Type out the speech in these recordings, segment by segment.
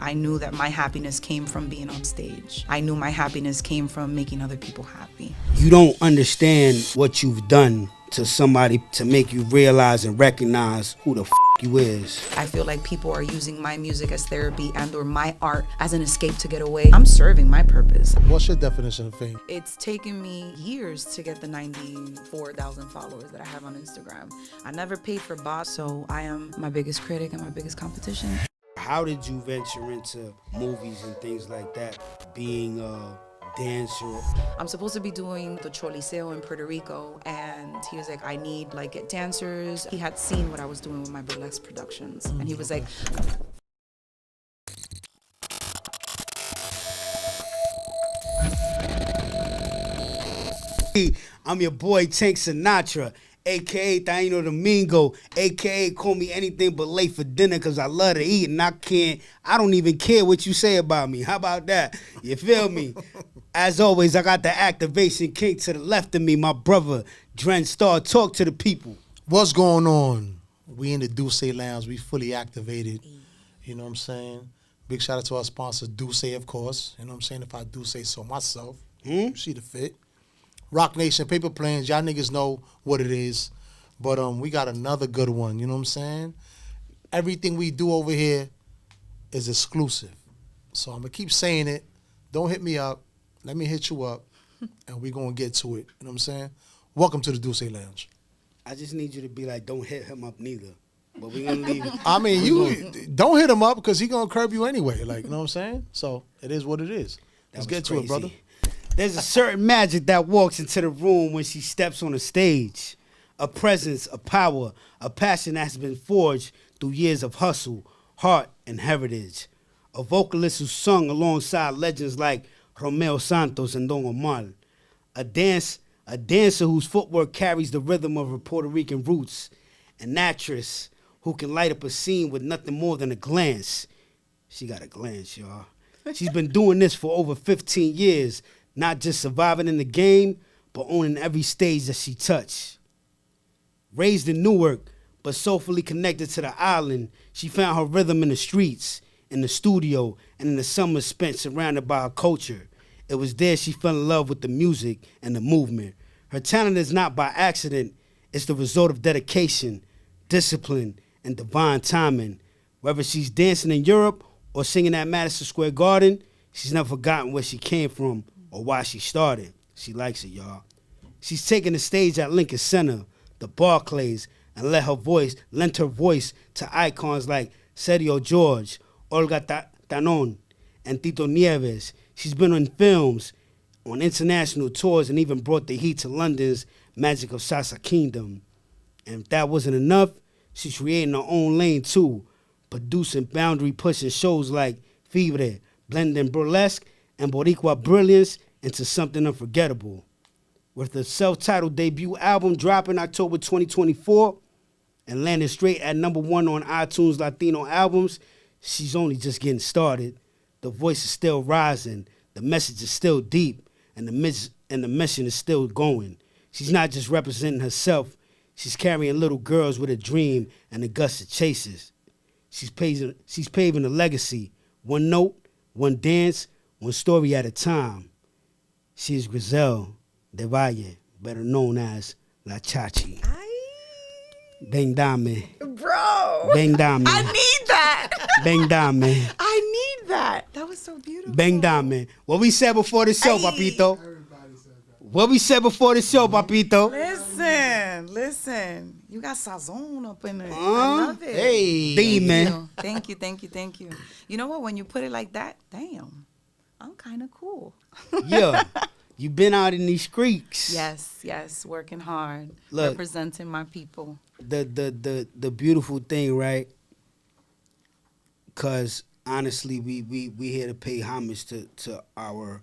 I knew that my happiness came from being on stage. I knew my happiness came from making other people happy. You don't understand what you've done to somebody to make you realize and recognize who the f you is. I feel like people are using my music as therapy and or my art as an escape to get away. I'm serving my purpose. What's your definition of fame? It's taken me years to get the 94,000 followers that I have on Instagram. I never paid for bots, so I am my biggest critic and my biggest competition. How did you venture into movies and things like that, being a dancer? I'm supposed to be doing the Choliseo in Puerto Rico, and he was like, I need like dancers. He had seen what I was doing with my burlesque productions, and he was like, I'm your boy Tank Sinatra, a.k.a. Taino Domingo, a.k.a. call me anything but late for dinner because I love to eat and I don't even care what you say about me. How about that? You feel me? As always, I got the activation king to the left of me, my brother, Dren Star. Talk to the people. What's going on? We in the Duce Lounge. We fully activated. You know what I'm saying? Big shout out to our sponsor, Duce, of course. You know what I'm saying? If I do say so myself. You see the fit. Rock Nation, Paper Planes, y'all niggas know what it is. But we got another good one, you know what I'm saying? Everything we do over here is exclusive. So I'm going to keep saying it. Don't hit me up. Let me hit you up, and we're going to get to it. You know what I'm saying? Welcome to the Duce Lounge. I just need you to be like, don't hit him up neither. But we're going to leave it. I mean, don't hit him up because he's going to curb you anyway. Like, you know what I'm saying? So it is what it is. Let's get to it, brother. There's a certain magic that walks into the room when she steps on the stage. A presence, a power, a passion that has been forged through years of hustle, heart, and heritage. A vocalist who sung alongside legends like Romeo Santos and Don Omar. A dancer whose footwork carries the rhythm of her Puerto Rican roots. An actress who can light up a scene with nothing more than a glance. She got a glance, y'all. She's been doing this for over 15 years. Not just surviving in the game, but owning every stage that she touched. Raised in Newark, but soulfully connected to the island, she found her rhythm in the streets, in the studio, and in the summers spent surrounded by her culture. It was there she fell in love with the music and the movement. Her talent is not by accident. It's the result of dedication, discipline, and divine timing. Whether she's dancing in Europe or singing at Madison Square Garden, she's never forgotten where she came from or why she started. She likes it, y'all. She's taken the stage at Lincoln Center, the Barclays, and lent her voice to icons like Sergio George, Olga Tañón, and Tito Nieves. She's been on films, on international tours, and even brought the heat to London's Magic of Salsa Kingdom. And if that wasn't enough, she's creating her own lane too, producing boundary-pushing shows like Fibre, blending burlesque and Boricua brilliance into something unforgettable. With the self-titled debut album dropping October 2024 and landing straight at #1 on iTunes Latino albums, she's only just getting started. The voice is still rising, the message is still deep, and the mission is still going. She's not just representing herself, she's carrying little girls with a dream and the guts to chase it. She's paving a legacy, one note, one dance, one story at a time. She is Grizel Del Valle, better known as La Chachi. Bang dame. bro, Bang dame. I need that. Bang dame. I need that. That was so beautiful. Bang dame. What we said before the show, Papito? What we said before the show, Papito? Listen. You got sazon up in there. I love it. Hey. Demon. Thank you. You know what? When you put it like that, damn, I'm kind of cool. Yeah. You been out in these streets. Yes, working hard, Look, representing my people. The beautiful thing, right? Because honestly, we here to pay homage to our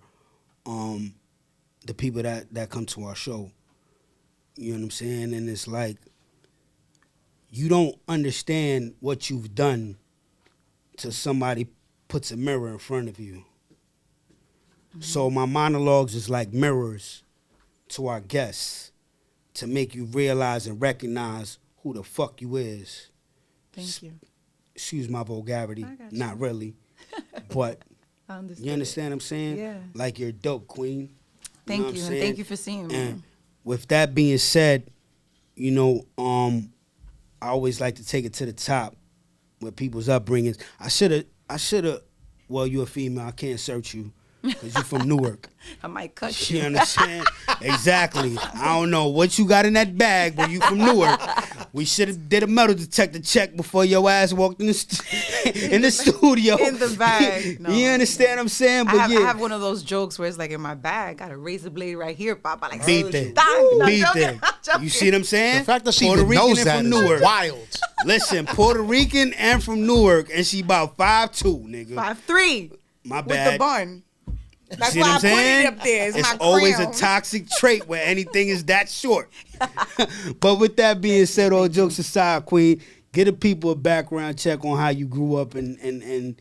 the people that come to our show. You know what I'm saying? And it's like, you don't understand what you've done till somebody puts a mirror in front of you. So my monologues is like mirrors to our guests to make you realize and recognize who the fuck you is. Thank you. Excuse my vulgarity. Not really. But I understood. you understand what I'm saying? Yeah. Like, you're dope, queen. Thank know what you, I'm and saying? thank you for seeing me. And with that being said, you know, I always like to take it to the top with people's upbringings. I should have. Well, you're a female. I can't search you because you're from Newark. I might cut You you. understand? Exactly. I don't know what you got in that bag, but you from Newark. We should have did a metal detector check before your ass walked in the studio. In the bag. No. You understand what I'm saying? But I have one of those jokes where it's like in my bag, got a razor blade right here, Papa. Like, beat oh, them. dang. No, I'm Beat joking, them. I'm joking. You see what I'm saying? The fact that she Puerto even Rican knows and that from is Newark. wild. Listen, Puerto Rican and from Newark, and she about 5'2", nigga. 5'3". My With bad. the bun. That's See why what I I'm put saying? it up there. It's my always crown. a toxic trait where anything is that short. But with that being said, all jokes aside, Queen, get the people a background check on how you grew up and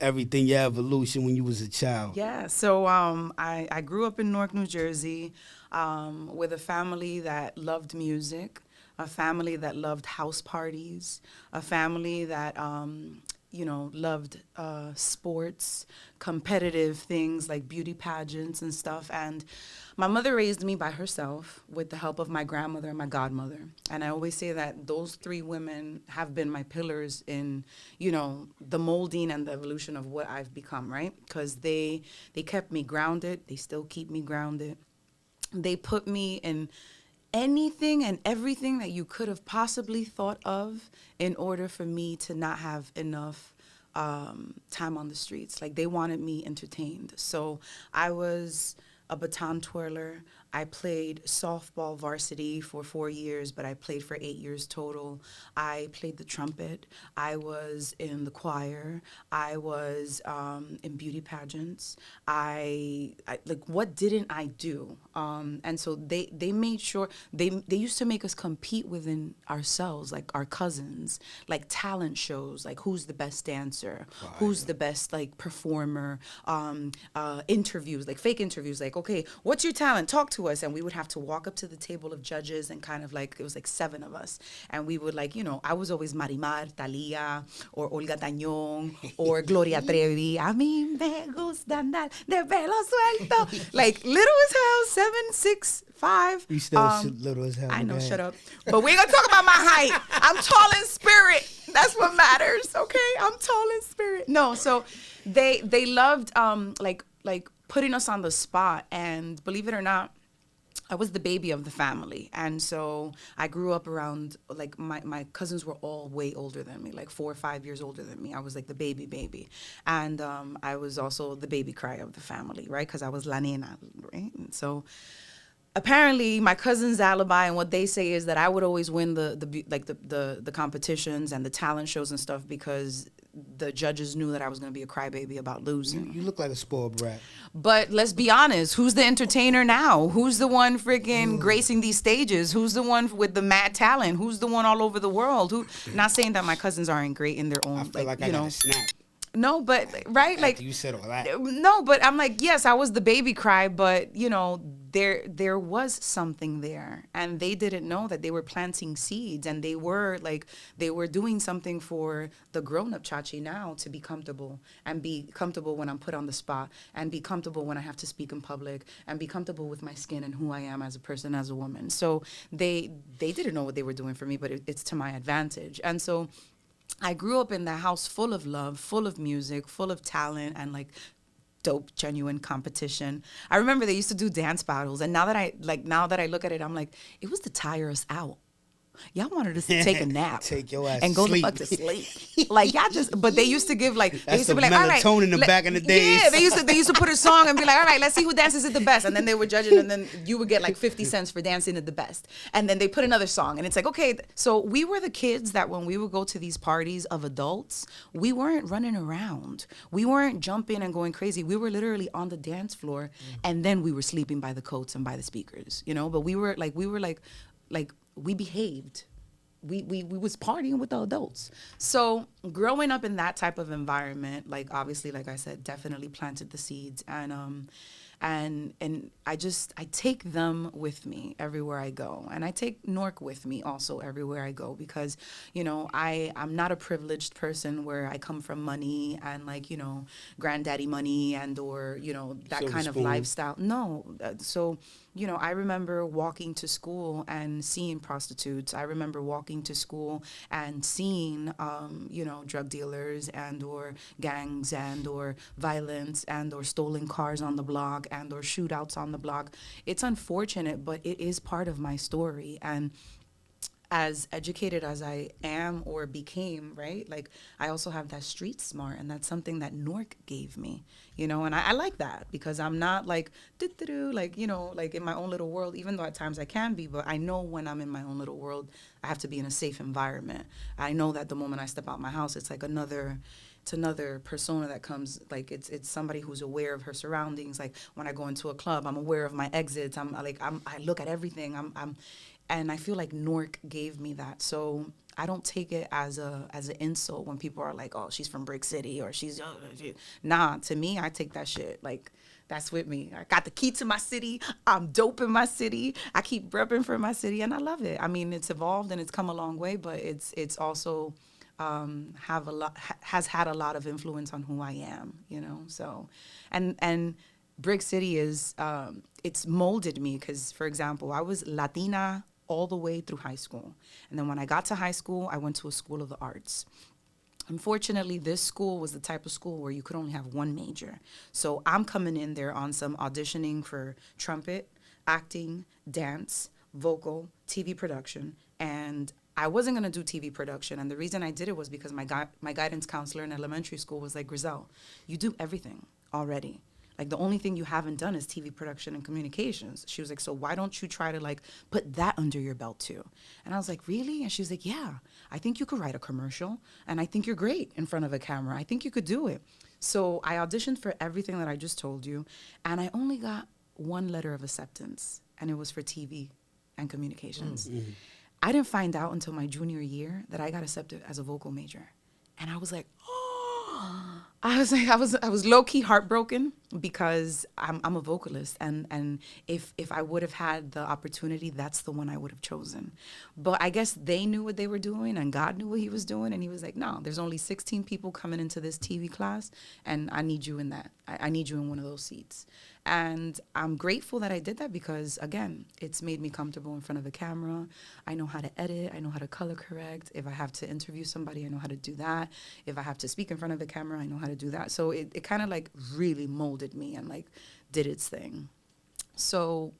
everything, your evolution when you was a child. Yeah, so I grew up in Newark, New Jersey, with a family that loved music, a family that loved house parties, a family that loved sports, competitive things like beauty pageants and stuff. And my mother raised me by herself with the help of my grandmother and my godmother. And I always say that those three women have been my pillars in, the molding and the evolution of what I've become, right? Because they kept me grounded. They still keep me grounded. They put me in anything and everything that you could have possibly thought of in order for me to not have enough time on the streets. Like, they wanted me entertained. So I was a baton twirler. I played softball varsity for 4 years, but I played for 8 years total. I played the trumpet. I was in the choir. I was in beauty pageants. I like, what didn't I do? And so they made sure, they used to make us compete within ourselves, like our cousins, like talent shows, like who's the best dancer, who's the best like performer, interviews, like fake interviews, like, okay, what's your talent? Talk to us. And we would have to walk up to the table of judges and kind of like, it was like 7 of us. And we would like, I was always Marimar, Thalia, or Olga Tañón, or Gloria Trevi. A mí me gusta andar de pelo suelto. Like, little as hell, 7, 6, 5. You still little as hell. I know, man. shut up. But we ain't gonna talk about my height. I'm tall in spirit. That's what matters, okay? I'm tall in spirit. No, so they loved like putting us on the spot. And believe it or not, I was the baby of the family. And so I grew up around, like, my cousins were all way older than me, like 4 or 5 years older than me. I was like the baby. And I was also the baby cry of the family, right? Because I was la nena, right? And so apparently my cousin's alibi and what they say is that I would always win the competitions and the talent shows and stuff because the judges knew that I was going to be a crybaby about losing. You look like a spoiled brat. But let's be honest, who's the entertainer now? Who's the one freaking gracing these stages? Who's the one with the mad talent? Who's the one all over the world? Not saying that my cousins aren't great in their own, I feel like I got a snap. No, but right, After like you said all that. No, but I'm like, yes, I was the baby cry, but there was something there, and they didn't know that they were planting seeds, and they were doing something for the grown-up Chachi now to be comfortable, and be comfortable when I'm put on the spot, and be comfortable when I have to speak in public, and be comfortable with my skin and who I am as a person, as a woman. So they didn't know what they were doing for me, but it's to my advantage, and so I grew up in that house full of love, full of music, full of talent, and like dope, genuine competition. I remember they used to do dance battles, and now that I look at it, I'm like, it was to tire us out. Y'all wanted us to take a nap, take your ass and to go sleep. the fuck to sleep. Like y'all but they used to give like they That's used to the be like, all right, melatonin in the back in the days. Yeah, they used to put a song and be like, all right, let's see who dances it the best, and then they were judging, and then you would get like 50 cents for dancing it the best, and then they put another song, and it's like, okay, so we were the kids that when we would go to these parties of adults, we weren't running around, we weren't jumping and going crazy, we were literally on the dance floor, and then we were sleeping by the coats and by the speakers, but we were like we behaved. We was partying with the adults. So growing up in that type of environment, like obviously, like I said, definitely planted the seeds, and I take them with me everywhere I go, and I take Nork with me also everywhere I go, because I'm not a privileged person where I come from money and like granddaddy money and or that Silver kind of spoon. lifestyle. No, so I remember walking to school and seeing prostitutes. I remember walking to school and seeing, drug dealers and or gangs and or violence and or stolen cars on the block and or shootouts on the block. It's unfortunate, but it is part of my story. And as educated as I am or became, right? Like, I also have that street smart, and that's something that Nork gave me, and I like that because I'm not like, like, like in my own little world, even though at times I can be, but I know when I'm in my own little world, I have to be in a safe environment. I know that the moment I step out my house, it's like another persona that comes, like it's somebody who's aware of her surroundings. Like when I go into a club, I'm aware of my exits. I look at everything. And I feel like Nork gave me that. So I don't take it as an insult when people are like, oh, she's from Brick City or she's, nah, to me, I take that shit. Like, that's with me. I got the key to my city. I'm dope in my city. I keep repping for my city, and I love it. I mean, it's evolved and it's come a long way, but it's also has had a lot of influence on who I am, So, and Brick City is, it's molded me because, for example, I was Latina all the way through high school. And then when I got to high school, I went to a school of the arts. Unfortunately, this school was the type of school where you could only have one major. So I'm coming in there on some auditioning for trumpet, acting, dance, vocal, TV production, and I wasn't going to do TV production. And the reason I did it was because my guidance counselor in elementary school was like, Grizel, you do everything already. Like, the only thing you haven't done is TV production and communications. She was like, so why don't you try to, like, put that under your belt, too? And I was like, really? And she was like, yeah, I think you could write a commercial, and I think you're great in front of a camera. I think you could do it. So I auditioned for everything that I just told you, and I only got one letter of acceptance, and it was for TV and communications. Mm-hmm. I didn't find out until my junior year that I got accepted as a vocal major. And I was like, oh, I was low key heartbroken because I'm a vocalist, and if I would have had the opportunity, that's the one I would have chosen. But I guess they knew what they were doing, and God knew what He was doing, and He was like, no, there's only 16 people coming into this TV class, and I need you in that. I need you in one of those seats. And I'm grateful that I did that because, again, it's made me comfortable in front of the camera. I know how to edit. I know how to color correct. If I have to interview somebody, I know how to do that. If I have to speak in front of the camera, I know how to do that. So it kind of like really molded me and like did its thing. So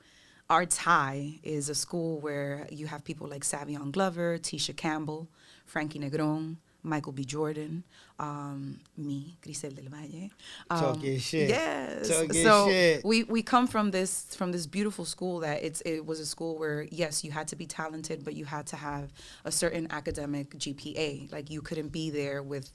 Arts High is a school where you have people like Savion Glover, Tisha Campbell, Frankie Negron, Michael B. Jordan, me, Grizel Del Valle. Talking shit. Yes. Talking shit. shit. We come from this beautiful school that it was a school where, yes, you had to be talented, but you had to have a certain academic GPA. Like, you couldn't be there with,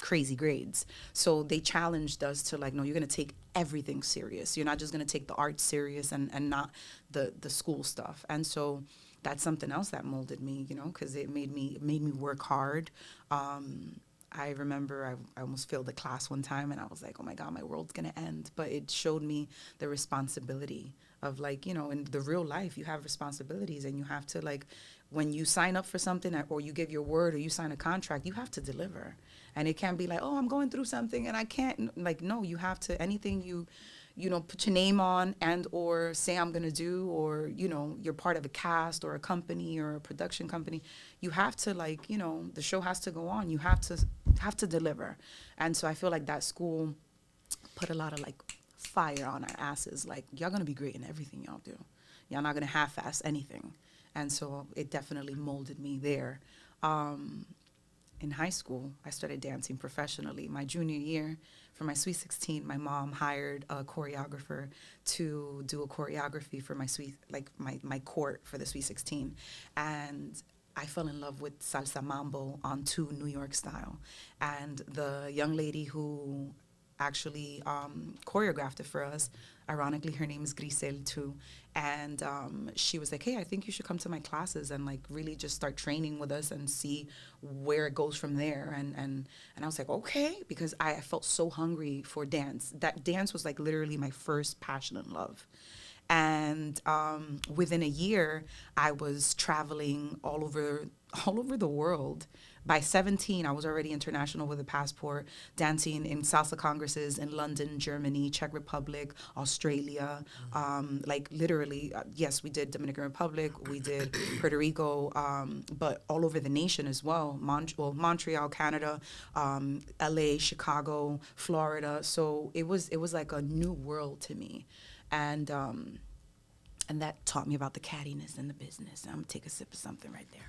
crazy grades. So they challenged us to like, no, you're going to take everything serious. You're not just going to take the art serious and not the school stuff. And so that's something else that molded me, because it made me work hard. I remember I almost failed a class one time, and I was like, oh my God, my world's going to end. But it showed me the responsibility of like, in the real life, you have responsibilities, and you have to like, when you sign up for something or you give your word or you sign a contract, you have to deliver. And it can't be like, oh, I'm going through something and I can't, like, no, you have to, anything you put your name on and or say I'm going to do, or, you're part of a cast or a company or a production company, you have to like, the show has to go on. You have to deliver. And so I feel like that school put a lot of like fire on our asses. Like, y'all going to be great in everything y'all do. Y'all not going to half-ass anything. And so it definitely molded me there. In high school, I started dancing professionally. My junior year, for my Sweet 16, my mom hired a choreographer to do a choreography for my court for the Sweet 16. And I fell in love with salsa mambo on 2 New York style. And the young lady who actually choreographed it for us. Ironically, her name is Grizel too. And she was like, hey, I think you should come to my classes and like really just start training with us and see where it goes from there. And I was like, okay, because I felt so hungry for dance. That dance was like literally my first passion and love. And within a year, I was traveling all over the world. By 17, I was already international with a passport, dancing in salsa congresses in London, Germany, Czech Republic, Australia. Like literally, yes, we did Dominican Republic, we did Puerto Rico, but all over the nation as well. Montreal, Canada, LA, Chicago, Florida. So it was like a new world to me. And that taught me about the cattiness in the business. I'm gonna take a sip of something right there.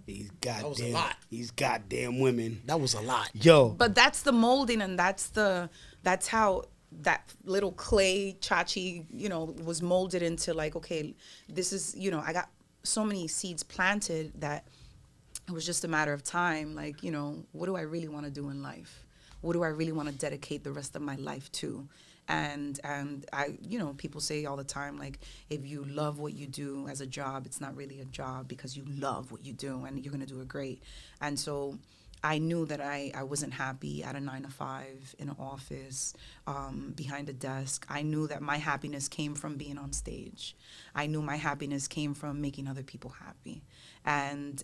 These That was a goddamn, lot. these goddamn women. That was a lot. Yo, But that's the molding, and that's how that little clay Chachi, was molded into like, okay, this is, I got so many seeds planted that it was just a matter of time. Like, what do I really want to do in life? What do I really want to dedicate the rest of my life to? And I, people say all the time, like, if you love what you do as a job, it's not really a job because you love what you do and you're going to do it great. And so I knew that I wasn't happy at a 9 to 5 in an office, behind a desk. I knew that my happiness came from being on stage. I knew my happiness came from making other people happy. And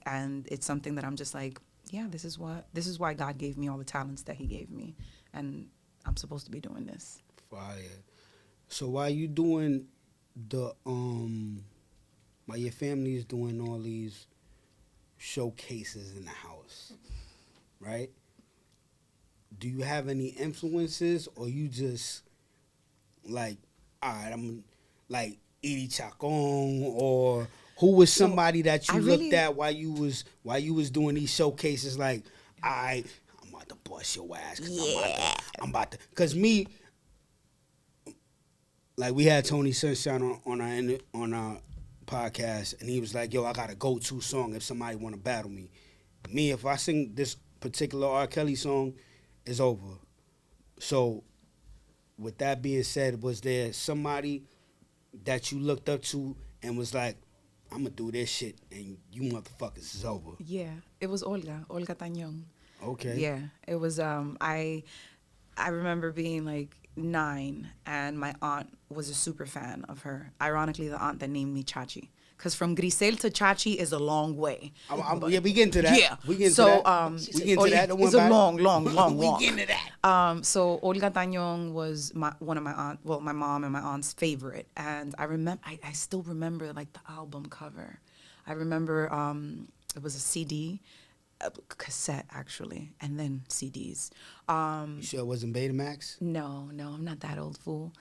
it's something that I'm just like, yeah, this is why God gave me all the talents that he gave me. And I'm supposed to be doing this. fire. So while you doing the while your family is doing all these showcases in the house, right? Do you have any influences, or you just like, all right, I'm like Edie Chacon, or who was somebody that you looked at while you was doing these showcases? Like, I'm about to bust your ass. I'm about to. Cause me, like we had Tony Sunshine on our podcast, and he was like, "Yo, I got a go-to song if somebody want to battle me. Me, if I sing this particular R. Kelly song, it's over." So, with that being said, was there somebody that you looked up to and was like, "I'm gonna do this shit, and you motherfuckers is over"? Yeah, it was Olga Tañón. Okay. Yeah, it was. I remember being like 9, and my aunt was a super fan of her. Ironically, the aunt that named me Chachi. Because from Grizel to Chachi is a long way. Yeah, we get into that. Yeah. We get into so, that. We get into that. It's a long walk. We get into that. So Olga Tañón was one of my mom and my aunt's favorite. And I still remember like the album cover. I remember it was a CD, a cassette actually, and then CDs. You sure it wasn't Betamax? No, I'm not that old, fool.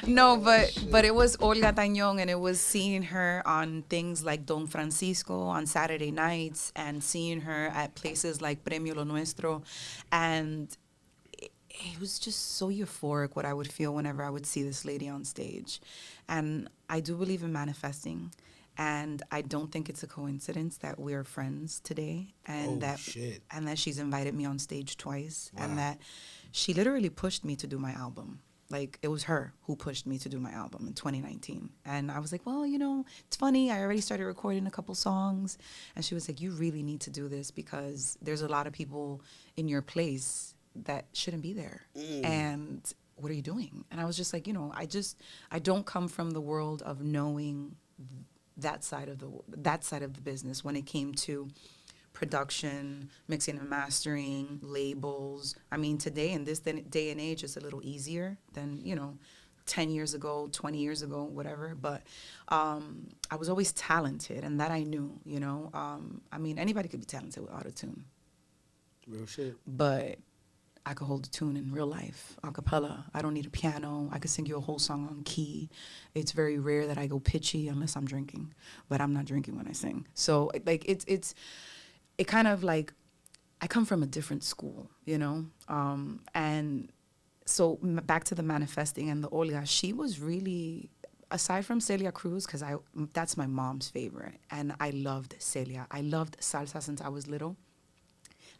No, but it was Olga Tañón, and it was seeing her on things like Don Francisco on Saturday nights, and seeing her at places like Premio Lo Nuestro, and it was just so euphoric what I would feel whenever I would see this lady on stage. And I do believe in manifesting. And I don't think it's a coincidence that we're friends today, and that she's invited me on stage twice, and that she literally pushed me to do my album. Like, it was her who pushed me to do my album in 2019. And I was like, well, it's funny. I already started recording a couple songs. And she was like, you really need to do this because there's a lot of people in your place that shouldn't be there. And what are you doing? And I was just like, I don't come from the world of knowing that side of the business when it came to production, mixing and mastering, labels. I mean, today in this day and age, it's a little easier than 10 years ago, 20 years ago, whatever. But I was always talented, and that I knew. I mean, anybody could be talented with autotune. Real shit. But I could hold a tune in real life, a cappella. I don't need a piano. I could sing you a whole song on key. It's very rare that I go pitchy unless I'm drinking, but I'm not drinking when I sing. So like it kind of like, I come from a different school, and so back to the manifesting and the Olga, she was really, aside from Celia Cruz, because that's my mom's favorite, and I loved Celia. I loved salsa since I was little.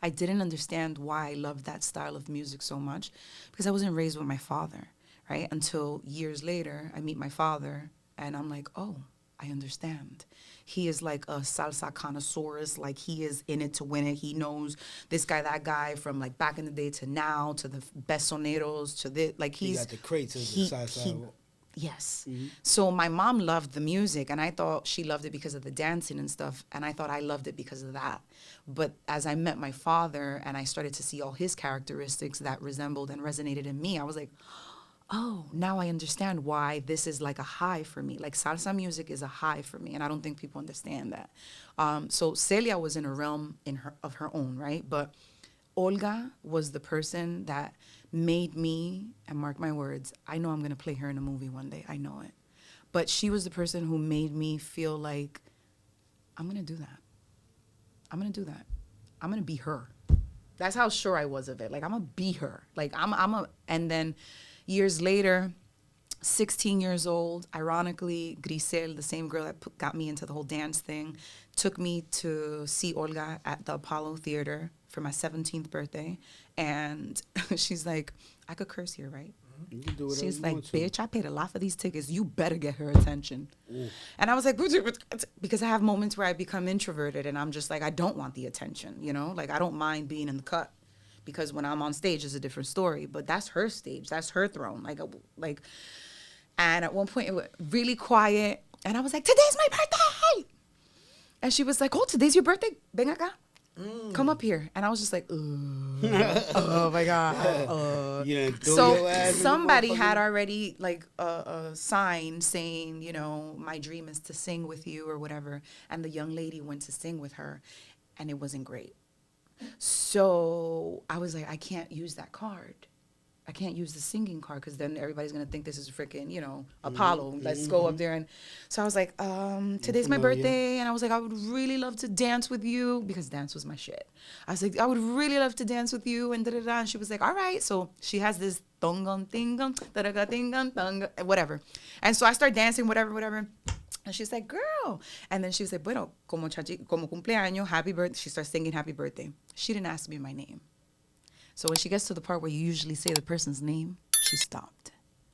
I didn't understand why I loved that style of music so much because I wasn't raised with my father, right? Until years later, I meet my father and I'm like, oh, I understand. He is like a salsa connoisseurist. Like he is in it to win it. He knows this guy, that guy, from like back in the day to now, to the best soneros, to this. Like He got the crates of the salsa. Yes. Mm-hmm. So my mom loved the music, and I thought she loved it because of the dancing and stuff, and I thought I loved it because of that. But as I met my father and I started to see all his characteristics that resembled and resonated in me, I was like, oh, now I understand why this is like a high for me. Like salsa music is a high for me, and I don't think people understand that. So Celia was in a realm of her own, right? But Olga was the person that made me, and mark my words, I know I'm going to play her in a movie one day. I know it. But she was the person who made me feel like, I'm going to do that. I'm going to do that. I'm going to be her. That's how sure I was of it. Like, I'm going to be her. Like, and then years later, 16 years old, ironically, Grizel, the same girl that got me into the whole dance thing, took me to see Olga at the Apollo Theater for my 17th birthday. And she's like, I could curse here, right? You can do whatever She's you like, want to. bitch, I paid a lot for these tickets. You better get her attention. Ooh. And I was like, because I have moments where I become introverted and I'm just like, I don't want the attention, you know? Like, I don't mind being in the cut. Because when I'm on stage, it's a different story. But that's her stage. That's her throne. Like, and at one point, it was really quiet. And I was like, today's my birthday. And she was like, oh, today's your birthday? Ven acá. Come up here. And I was just like, oh my God. So somebody had already like a sign saying, you know, my dream is to sing with you or whatever. And the young lady went to sing with her and it wasn't great. So I was like, I can't use that card. I can't use the singing card because then everybody's going to think this is freaking, you know, Apollo. Mm-hmm. Let's go up there. And so I was like, today's my birthday. And I was like, I would really love to dance with you because dance was my shit. I was like, I would really love to dance with you and da-da-da. And she was like, all right. So she has this tongon, tingon, da-da-ga, tingon, tongon, whatever. And so I start dancing, whatever. And she's like, girl. And then she was like, bueno, como Chachi, como cumpleaños, happy birthday. She starts singing happy birthday. She didn't ask me my name. So when she gets to the part where you usually say the person's name, she stopped.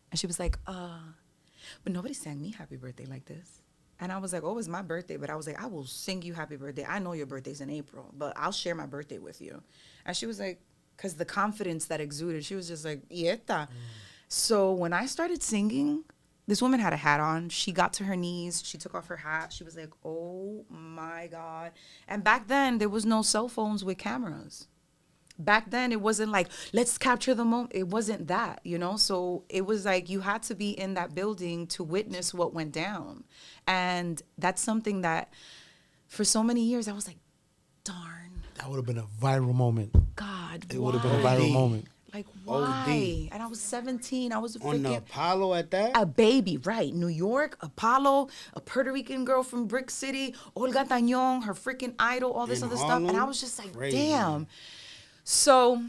And she was like, but nobody sang me happy birthday like this. And I was like, oh, it's my birthday. But I was like, I will sing you happy birthday. I know your birthday's in April, but I'll share my birthday with you. And she was like, because the confidence that exuded, she was just like, Ieta. So when I started singing, this woman had a hat on. She got to her knees. She took off her hat. She was like, oh, my God. And back then, there was no cell phones with cameras. Back then, it wasn't like, let's capture the moment. It wasn't that, you know? So it was like you had to be in that building to witness what went down. And that's something that for so many years, I was like, darn. That would have been a viral moment. God, it would have been a viral moment. Like, why? And I was 17. I was on the Apollo at that? A baby, right. New York, Apollo, a Puerto Rican girl from Brick City, Olga Tañón, her freaking idol, all this other stuff. And I was just like, damn. So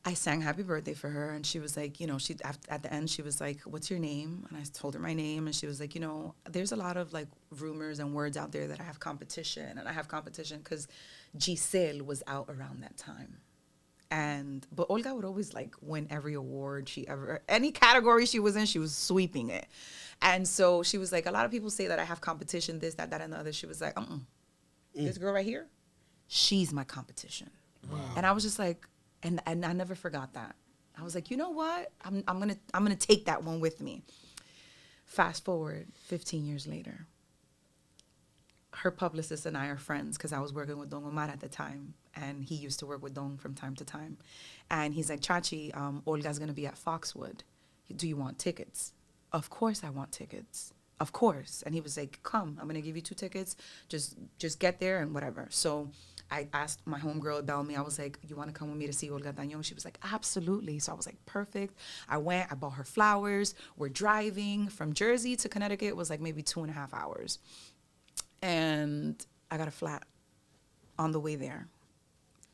I sang happy birthday for her, and she was like, you know, she at the end, she was like, what's your name? And I told her my name, and she was like, you know, there's a lot of, like, rumors and words out there that I have competition, and I have competition because Giselle was out around that time. But Olga would always, like, win every award any category she was in, she was sweeping it. And so she was like, a lot of people say that I have competition, this, that, and the other. She was like, this girl right here, she's my competition. Wow. And I was just like, and I never forgot that. I was like, you know what? I'm gonna take that one with me. Fast forward 15 years later. Her publicist and I are friends because I was working with Don Omar at the time, and he used to work with Don from time to time. And he's like, Chachi, Olga's gonna be at Foxwood. Do you want tickets? Of course I want tickets. Of course. And he was like, come, I'm gonna give you 2 tickets. Just get there and whatever. So I asked my homegirl about me. I was like, you want to come with me to see Olga Tañón? She was like, absolutely. So I was like, perfect. I went. I bought her flowers. We're driving from Jersey to Connecticut. It was like maybe 2.5 hours. And I got a flat on the way there.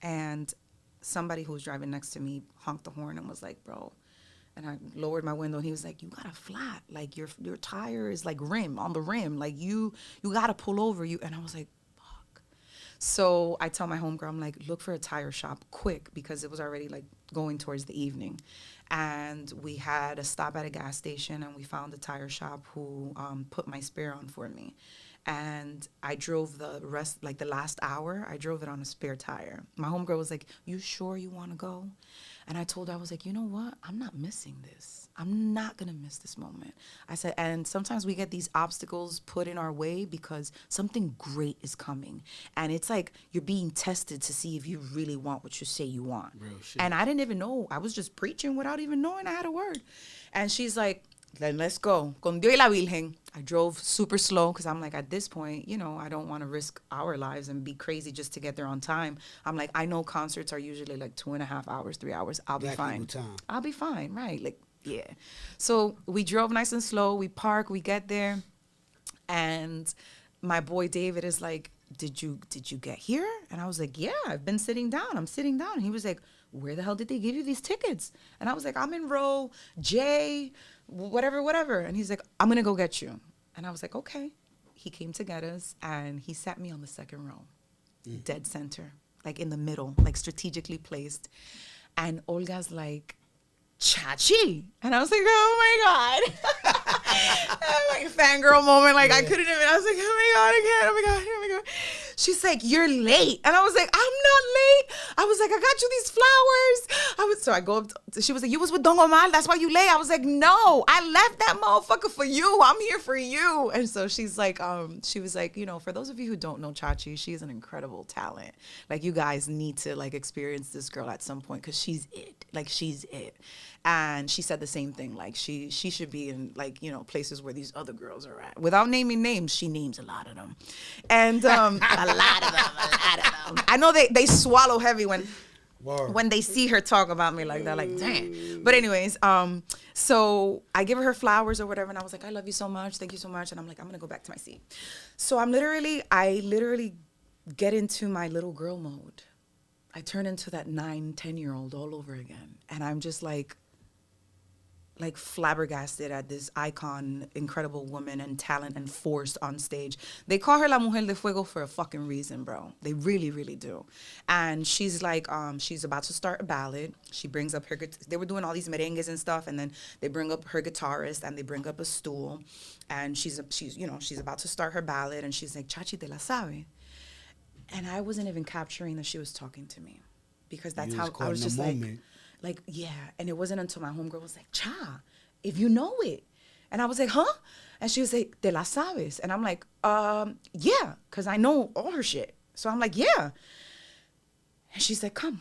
And somebody who was driving next to me honked the horn and was like, bro. And I lowered my window, and he was like, you got a flat. Like, your tire is like on the rim. Like, you got to pull over. And I was like, So I tell my homegirl, I'm like, look for a tire shop quick, because it was already like going towards the evening. And we had a stop at a gas station, and we found a tire shop who put my spare on for me. And I drove the rest, like the last hour, I drove it on a spare tire. My homegirl was like, you sure you want to go? And I told her, I was like, you know what? I'm not missing this. I'm not going to miss this moment. I said, and sometimes we get these obstacles put in our way because something great is coming. And it's like you're being tested to see if you really want what you say you want. Real shit. And I didn't even know. I was just preaching without even knowing I had a word. And she's like, then let's go. Con Dios y la Virgen. I drove super slow because I'm like, at this point, you know, I don't want to risk our lives and be crazy just to get there on time. I'm like, I know concerts are usually like 2.5 hours, 3 hours. I'll be fine. Time. I'll be fine, right? Like, yeah. So we drove nice and slow. We park. We get there, and my boy David is like, Did you get here? And I was like, yeah, I've been sitting down. I'm sitting down. And he was like, where the hell did they give you these tickets? And I was like, I'm in row J, whatever. And he's like, I'm going to go get you. And I was like, okay. He came to get us, and he sat me on the second row, dead center, like in the middle, like strategically placed. And Olga's like, Chachi. And I was like, oh my God. Like a fangirl moment. Like I couldn't even, I was like, oh my God, I can't, oh my God. She's like, you're late. And I was like, I'm not late. I was like, I got you these flowers. So I go up, she was like, you was with Don Omar, that's why you late. I was like, no, I left that motherfucker for you. I'm here for you. And so she's like, she was like, you know, for those of you who don't know Chachi, she is an incredible talent. Like you guys need to like experience this girl at some point, because she's it. Like she's it. And she said the same thing. Like she should be in like, you know, places where these other girls are at. Without naming names, she names a lot of them. And a lot of them. I know they swallow heavy when they see her talk about me like that. Like, damn. But anyways, so I give her flowers or whatever, and I was like, I love you so much. Thank you so much. And I'm like, I'm gonna go back to my seat. So I literally get into my little girl mode. I turn into that 9-10-year-old all over again. And I'm just like flabbergasted at this icon, incredible woman and talent and force on stage. They call her La Mujer de Fuego for a fucking reason, bro. They really, really do. And she's like, she's about to start a ballad. She brings up her, they were doing all these merengues and stuff, and then they bring up her guitarist and they bring up a stool, and she's about to start her ballad, and she's like, Chachi, te la sabe. And I wasn't even capturing that she was talking to me, because that's how I was just like, yeah. And it wasn't until my homegirl was like, Cha, if you know it. And I was like, huh? And she was like, te la sabes. And I'm like, yeah, because I know all her shit. So I'm like, yeah. And she's like, come.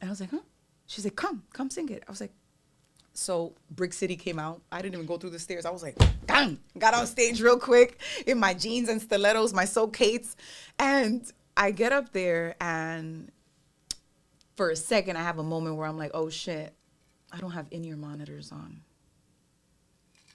And I was like, huh? She's like, come sing it. I was like, so Brick City came out. I didn't even go through the stairs. I was like, dang, got on stage real quick in my jeans and stilettos, my soacates. And I get up there, and for a second, I have a moment where I'm like, oh shit, I don't have in-ear monitors on.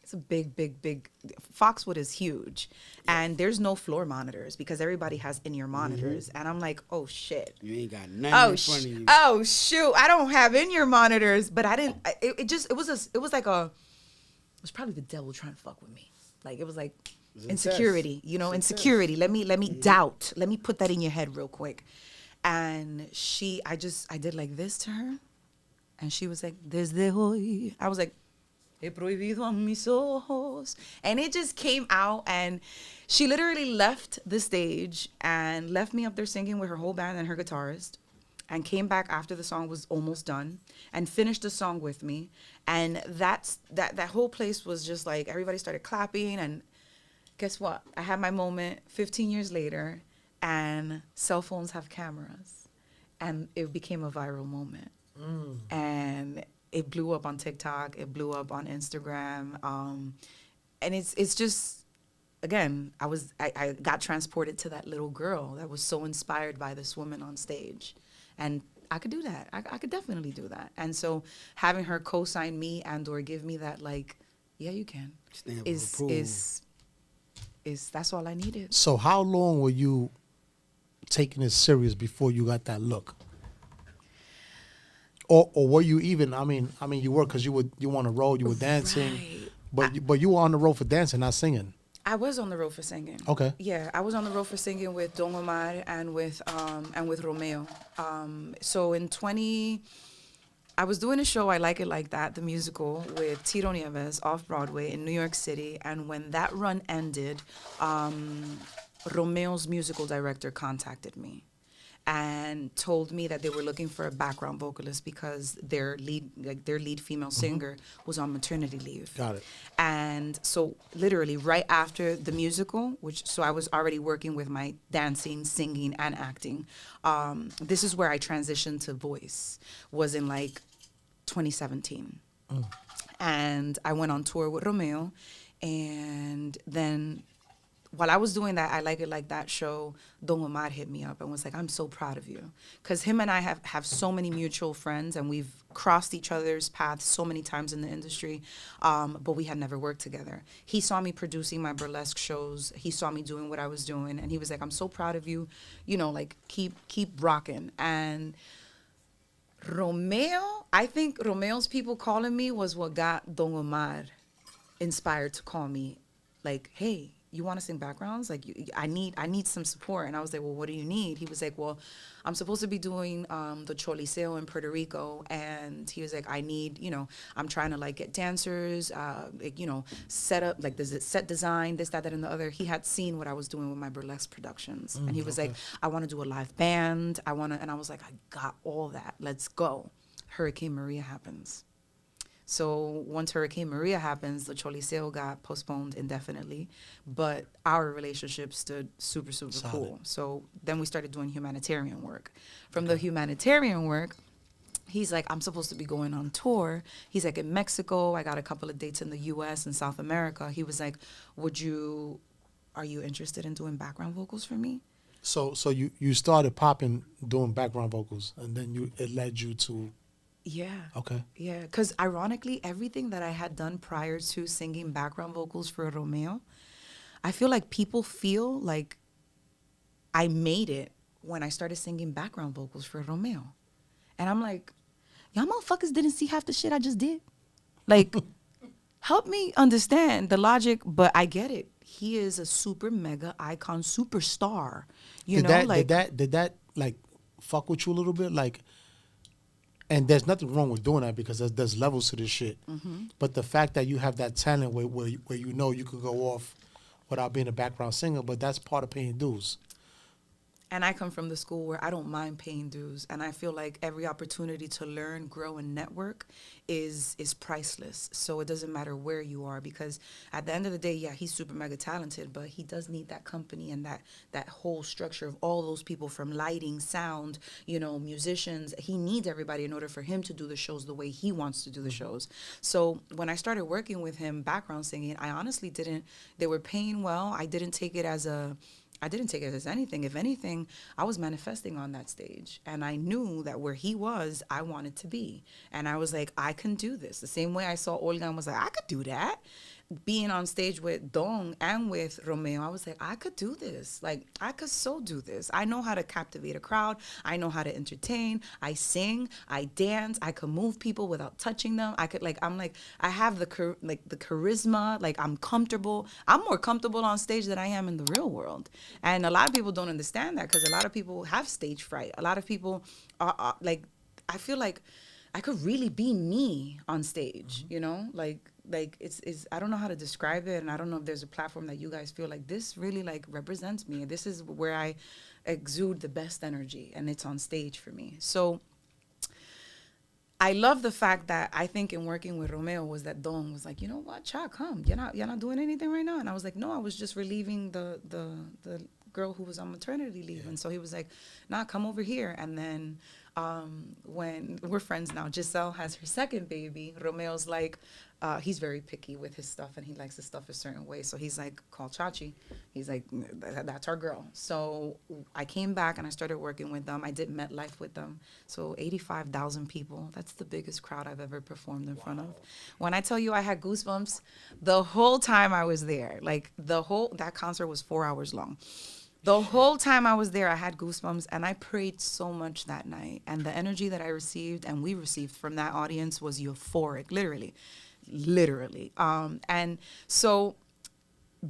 It's a big. Foxwood is huge. And there's no floor monitors because everybody has in-ear monitors. And I'm like, oh shit. You ain't got nothing in front of you. Oh shoot, I don't have in-ear monitors. But I didn't, it was probably the devil trying to fuck with me. Like, it was like insecurity, you know, insecurity. Let me doubt. Let me put that in your head real quick. And I did like this to her. And she was like, desde hoy. I was like, he prohibido a mis ojos. And it just came out, and she literally left the stage and left me up there singing with her whole band and her guitarist, and came back after the song was almost done and finished the song with me. And that whole place was just like, everybody started clapping. And guess what? I had my moment 15 years later, and cell phones have cameras, and it became a viral moment. And it blew up on TikTok. It blew up on Instagram. And it's just, again, I got transported to that little girl that was so inspired by this woman on stage. And I could do that. I could definitely do that. And so having her co-sign me and or give me that, like, yeah, you can, is that's all I needed. So how long were you taking it serious before you got that look? Or were you even? I mean, you were, because you on the road, you were dancing, right. but you were on the road for dancing, not singing. I was on the road for singing. Okay. Yeah, I was on the road for singing with Don Omar and with Romeo. So in 20, I was doing a show, I Like It Like That, the musical, with Tito Nieves off Broadway in New York City. And when that run ended, Romeo's musical director contacted me and told me that they were looking for a background vocalist because their lead female singer was on maternity leave. Got it. And so literally right after the musical, so I was already working with my dancing, singing, and acting. This is where I transitioned to voice, was in like 2017. And I went on tour with Romeo. And then while I was doing that, I Like It Like That show, Don Omar hit me up and was like, I'm so proud of you. Because him and I have so many mutual friends, and we've crossed each other's paths so many times in the industry, but we had never worked together. He saw me producing my burlesque shows. He saw me doing what I was doing, and he was like, I'm so proud of you. You know, like, keep rocking. And Romeo, I think Romeo's people calling me was what got Don Omar inspired to call me, like, hey, you want to sing backgrounds? Like, I need some support. And I was like, well, what do you need? He was like, well, I'm supposed to be doing the Choliseo in Puerto Rico. And he was like, I need, I'm trying to like get dancers, set up, like there's a set design, this, that, and the other. He had seen what I was doing with my burlesque productions. And he was like, I want to do a live band. And I was like, I got all that. Let's go. Hurricane Maria happens. So once Hurricane Maria happens, the Choliseo got postponed indefinitely, but our relationship stood super, super Solid. cool. So then we started doing humanitarian work. From the humanitarian work, he's like, I'm supposed to be going on tour. He's like, in Mexico, I got a couple of dates in the U.S. and South America. He was like, are you interested in doing background vocals for me? So you started popping doing background vocals, and then it led you to... Yeah. Okay. Yeah, because ironically, everything that I had done prior to singing background vocals for Romeo, I feel like people feel like I made it when I started singing background vocals for Romeo. And I'm like, y'all motherfuckers didn't see half the shit I just did. Like, help me understand the logic, but I get it. He is a super mega icon, superstar. Did that like fuck with you a little bit? Like, and there's nothing wrong with doing that because there's levels to this shit. Mm-hmm. But the fact that you have that talent where you could go off without being a background singer, but that's part of paying dues. And I come from the school where I don't mind paying dues. And I feel like every opportunity to learn, grow, and network is priceless. So it doesn't matter where you are, because at the end of the day, yeah, he's super mega talented, but he does need that company and that whole structure of all those people, from lighting, sound, musicians. He needs everybody in order for him to do the shows the way he wants to do the shows. So when I started working with him, background singing, I honestly didn't, they were paying well. I didn't take it as anything. If anything, I was manifesting on that stage. And I knew that where he was, I wanted to be. And I was like, I can do this. The same way I saw Olga and was like, I could do that. Being on stage with Don and with Romeo, I was like, I could do this. Like, I could so do this. I know how to captivate a crowd. I know how to entertain. I sing. I dance. I could move people without touching them. I could, I have the charisma. Like, I'm comfortable. I'm more comfortable on stage than I am in the real world. And a lot of people don't understand that, because a lot of people have stage fright. A lot of people are like, I feel like I could really be me on stage, Like it's I don't know how to describe it, and I don't know if there's a platform that you guys feel like this really like represents me. This is where I exude the best energy, and it's on stage for me. So I love the fact that I think in working with Romeo was that Don was like, you know what, Cha, come. You're not doing anything right now. And I was like, no, I was just relieving the girl who was on maternity leave. Yeah. And so he was like, nah, come over here. And then when we're friends now, Giselle has her second baby. Romeo's like, he's very picky with his stuff, and he likes his stuff a certain way. So he's like, call Chachi. He's like, that's our girl. So I came back and I started working with them. I did MetLife with them. So 85,000 people. That's the biggest crowd I've ever performed in front of. When I tell you I had goosebumps the whole time I was there, like that concert was 4 hours long. The whole time I was there, I had goosebumps, and I prayed so much that night. And the energy that I received and we received from that audience was euphoric, literally. And so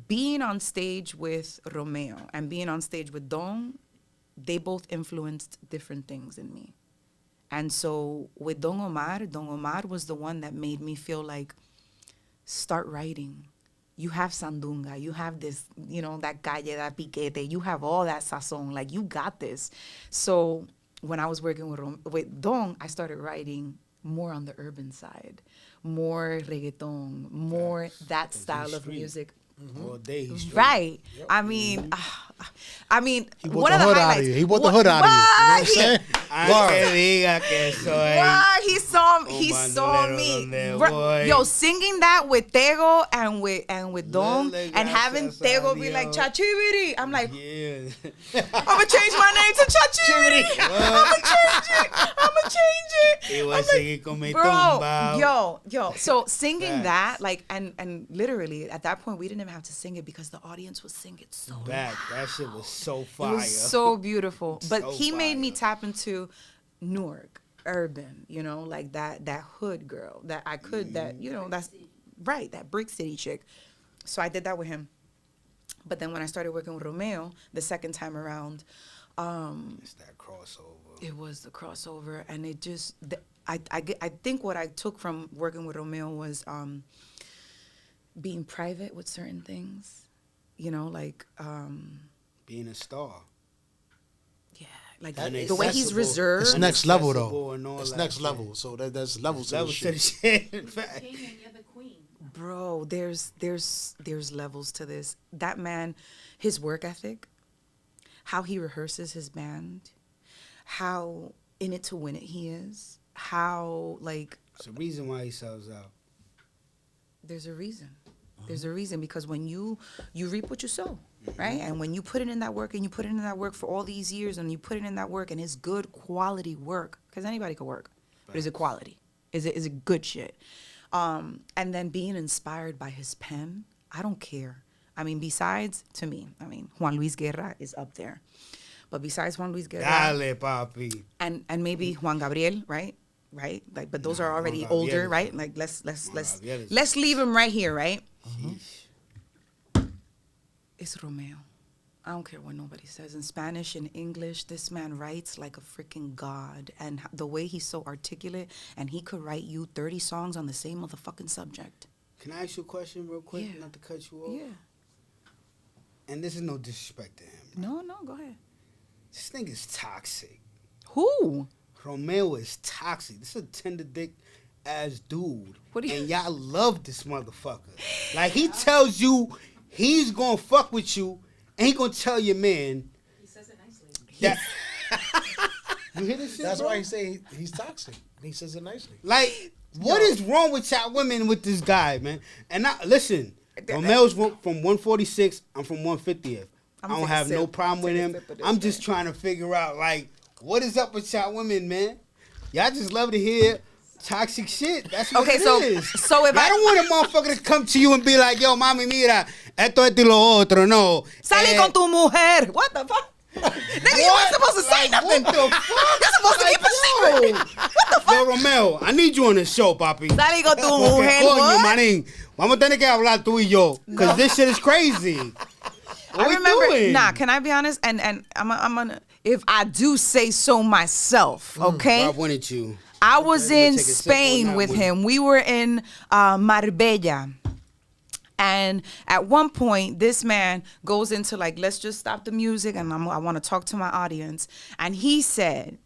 being on stage with Romeo and being on stage with Don, they both influenced different things in me. And so with Don Omar was the one that made me feel like, start writing. You have sandunga, you have this, that calle, that piquete, you have all that sazon, like you got this. So when I was working with Don, I started writing more on the urban side, more reggaeton, more that style of music. All day. Right. Yep. I mean, He one of the highlights. He brought the hood out of you. You know what I'm saying? He saw me. Yo, singing that with Tego and with Don and having Tego be like Chachi. I'm like, yeah. I'ma change my name to Chachi. I'ma change it. He was singing con mi Bro, tumba. yo. So singing Facts. that, like, and literally at that point we didn't even have to sing it because the audience would sing it so That shit was so fire. It was so beautiful. But So he made me fire. tap into Newark, urban, like that hood girl that I could, that's right, that Brick City chick. So I did that with him. But then when I started working with Romeo the second time around, It's that crossover. it was the crossover, and it just, I think what I took from working with Romeo was being private with certain things, like, Being a star. yeah, like That the way he's accessible. reserved. It's next level, Accessible though. and all It's that next shit. level. So there's levels to That this was to the shit. shit. In fact. King and you're the queen. Bro, there's levels to this. That man, his work ethic, how he rehearses his band, how in it to win it he is, how, like, It's the reason why he sells out. there's a reason. There's a reason, because when you reap what you sow, right? And when you put it in that work, and you put it in that work for all these years, and you put it in that work, and it's good quality work, because anybody can work, but is it quality? Is it good shit? And then being inspired by his pen, I don't care. I mean, besides, to me, Juan Luis Guerra is up there. But besides Juan Luis Guerra, Dale, papi. and maybe Juan Gabriel, right? Like, but those are Juan already Gabriel older, is- right? Like, let's Gabriel is- let's leave him right here, right? Sheesh. It's Romeo. I don't care what nobody says. In Spanish, in English, this man writes like a freaking god. And the way he's so articulate, and he could write you 30 songs on the same motherfucking subject. Can I ask you a question real quick? Yeah. Not to cut you off. Yeah. And this is no disrespect to him. No, go ahead. This thing is toxic. Who? Romeo is toxic. This is a tender dick ass dude. What do you- And y'all love this motherfucker. Like, he tells you he's gonna fuck with you, and he gonna tell your man He says it nicely. that. You hear this shit? That's bro? why he say he's toxic. And he says it nicely. Like, what is wrong with y'all women with this guy, man? And listen, Romeo's from 146. I'm from 150th. I I'ma don't take a have no sip. problem with Take a him. sip of this, I'm just man. trying to figure out, like, what is up with y'all women, man? Y'all just love to hear toxic shit. That's what Okay, it so- is. so if I I- don't want a motherfucker to come to you and be like, yo, mami, mira, esto y lo otro, no. Salí con tu mujer. What the fuck? Nigga, you weren't supposed to say Like, nothing. what the fuck? You're supposed to keep it secret. What the fuck? Yo, Romeo, I need you on the show, papi. Salí con tu Porque, mujer. coño, What? manín, vamos a tener que hablar tú y yo, because this shit is crazy. What I we remember. doing? Nah, can I be honest? And I'm gonna, if I do say so myself, okay? I wanted you. I was Okay, in we'll take a sip on Spain that with one. him. We were in Marbella. And at one point, this man goes into like, let's just stop the music, and I want to talk to my audience. And he said,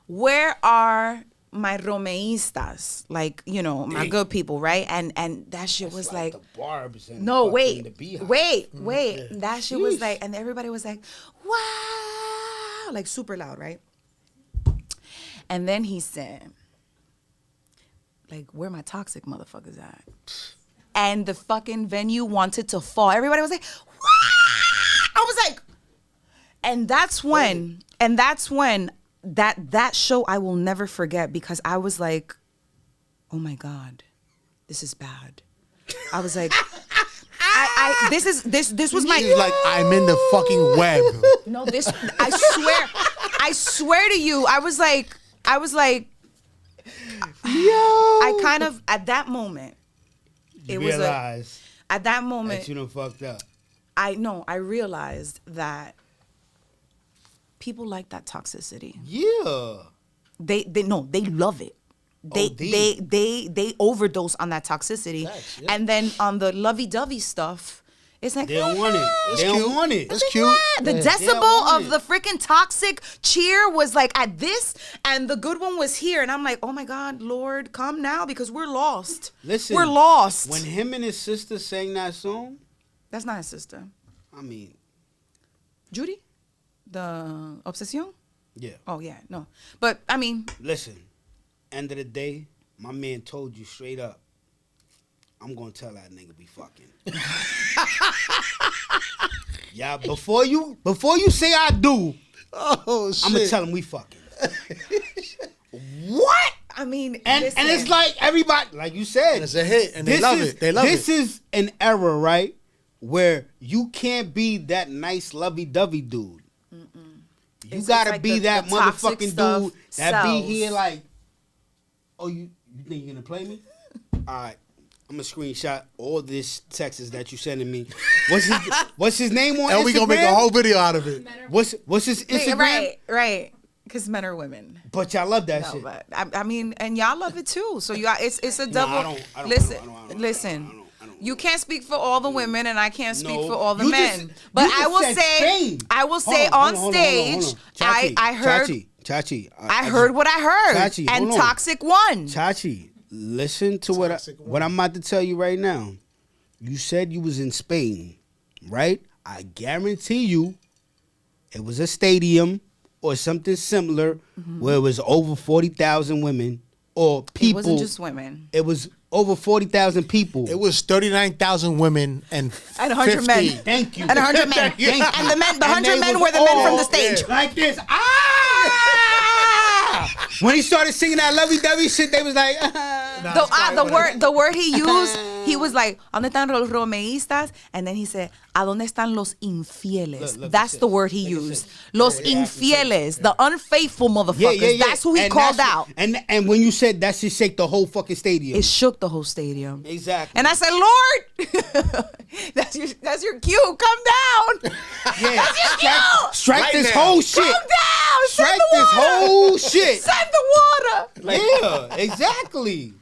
where are my Romeistas? Like, my good people, right? And that shit was like, the barbs and no, fucking the wait. beehive. That shit was Sheesh. like, and everybody was like, wow, like super loud, right? And then he said, like, where my toxic motherfuckers at? And the fucking venue wanted to fall. Everybody was like, wow! I was like, and that's when that show I will never forget, because I was like, oh my God, this is bad. I was like, this was my. He's like, I'm in the fucking web. No, this, I swear to you, I was like, Yo. I kind of, at that moment, it was Realize. At that moment, That you done fucked up. I realized that people like that toxicity. Yeah. They love it. They overdose on that toxicity. Facts, yeah. And then on the lovey-dovey stuff, it's like They don't want it. They don't want it. That's cute. The Yeah. decibel want of it. the freaking toxic cheer was like at this, and the good one was here, and I'm like, oh my God, Lord, come now because we're lost. Listen, we're lost. When him and his sister sang that song, That's not his sister, I mean, Judy, the Obsession. yeah. Oh yeah, no, but I mean, Listen, end of the day, my man told you straight up, I'm gonna tell that nigga we fucking. Yeah, before you say I do, Oh shit. I'm gonna tell him we fucking. what? I mean, And listen. it's like everybody, like you said, And it's a hit, and they love it. They love This it. is an era, right, where you can't be that nice lovey-dovey dude. You It's gotta like be the that toxic motherfucking stuff dude that be sells. here like, oh, you think you're gonna play me? All right, I'm gonna screenshot all this texts that you sending me. What's his name on Instagram? And we gonna make a whole video out of it. What's his Instagram? Right. Because men are women. But y'all love that No, shit. but I mean, and y'all love it too. So you, it's a double. I don't- listen, I don't- listen. You can't speak for all the women, and I can't speak No, for all the you men. just- But you just I will said say, Spain. I will say Hold on on. stage, Chachi, I heard, Chachi. I heard what I heard, Chachi, and hold on. Toxic won. Chachi, listen to Toxic what I'm about to tell you right now. You said you was in Spain, right? I guarantee you it was a stadium or something similar where it was over 40,000 women or people. It wasn't just women. It was over 40,000 people. It was 39,000 women and 100 50. men. Thank you. And 100 men. Thank you. And the men, the And 100 they men was were the men from all the stage. like this. When he started singing that lovey-dovey shit, they was like, The word he used, he was like, ¿Dónde están los romeístas? And then he said, ¿A dónde están los infieles? Look, That's it the says- word he look, it used. says- Los Yeah, infieles, the unfaithful motherfuckers. That's who he And called that's- out. And when you said that shit shake the whole fucking stadium. It shook the whole stadium. Exactly. And I said, Lord, that's your cue. Come down. Yeah. Strike Right this now. whole Come shit. down. Send Strike the this water. whole shit. Send the water. Yeah, exactly.